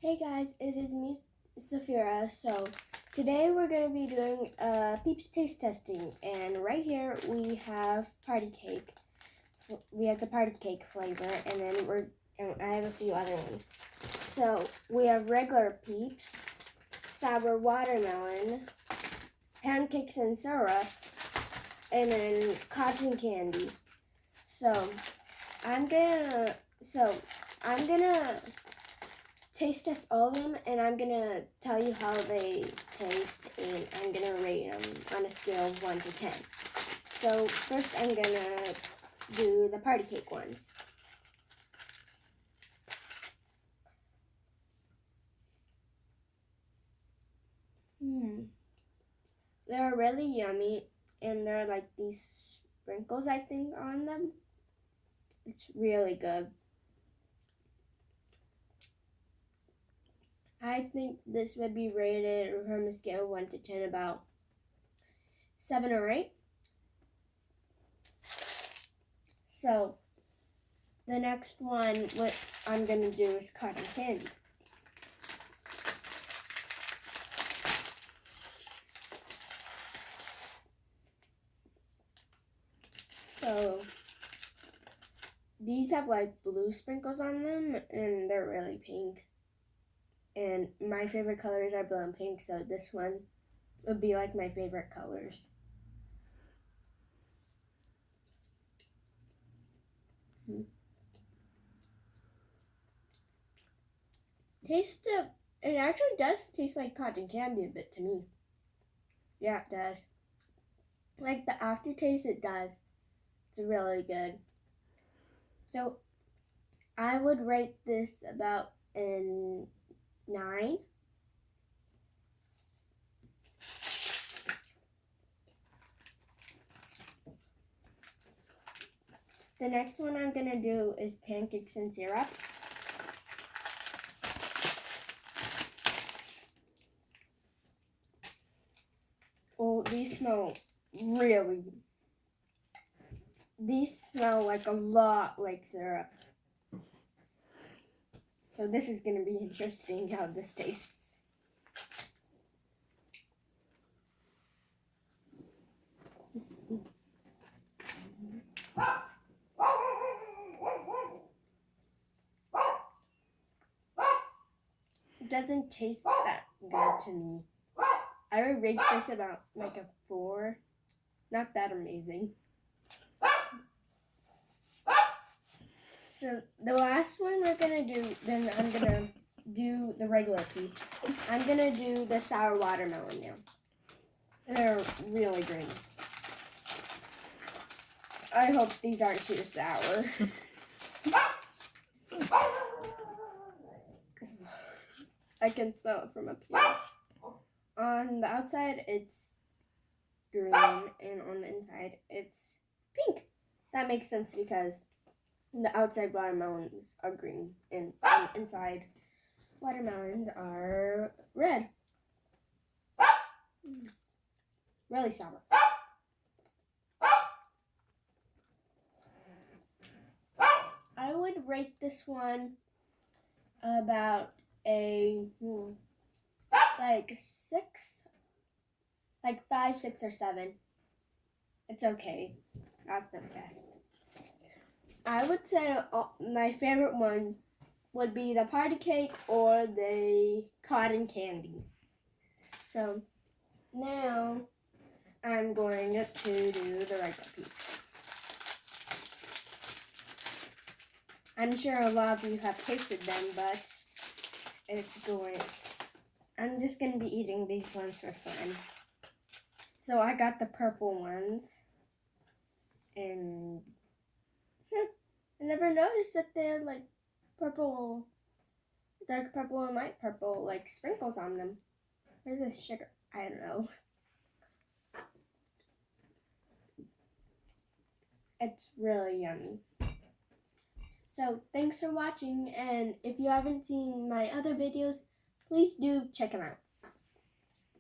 Hey guys, it is me, Saphira. So today we're going to be doing Peeps taste testing, and right here we have party cake. We have the party cake flavor, and then I have a few other ones. So we have regular Peeps, sour watermelon, pancakes and syrup, and then cotton candy. So I'm gonna taste test all of them, and I'm gonna tell you how they taste, and I'm gonna rate them on a scale of 1 to 10. So first I'm gonna do the party cake ones. They're really yummy, and they're like these sprinkles, I think, on them. It's really good. I think this would be rated from a scale of 1 to 10 about 7 or 8. So the next one, what I'm going to do is cotton candy. So these have like blue sprinkles on them, and they're really pink. And my favorite colors are blue and pink, so this one would be like my favorite colors. It actually does taste like cotton candy a bit to me. Yeah, it does. Like the aftertaste, it does. It's really good. So I would rate this about a 9. The next one I'm gonna do is pancakes and syrup. Oh, these smell like a lot like syrup. So this is gonna be interesting how this tastes. It doesn't taste that good to me. I would rate this about like a 4. Not that amazing. So the last one we're gonna do, then I'm gonna do the regular Peeps. I'm gonna do the sour watermelon now. They're really green. I hope these aren't too sour. I can smell it from up here. On the outside, it's green, and on the inside, it's pink. That makes sense because the outside watermelons are green, and on the inside watermelons are red. Really sour. I would rate this one about a 6, like 5, 6, or 7. It's okay. Not the best. I would say my favorite one would be the party cake or the cotton candy. So now I'm going to do the regular Peeps. I'm sure a lot of you have tasted them, but I'm just going to be eating these ones for fun. So I got the purple ones, and I never noticed that they had like purple, dark purple and light purple, like sprinkles on them. Where's the sugar? I don't know. It's really yummy. So thanks for watching, and if you haven't seen my other videos, please do check them out.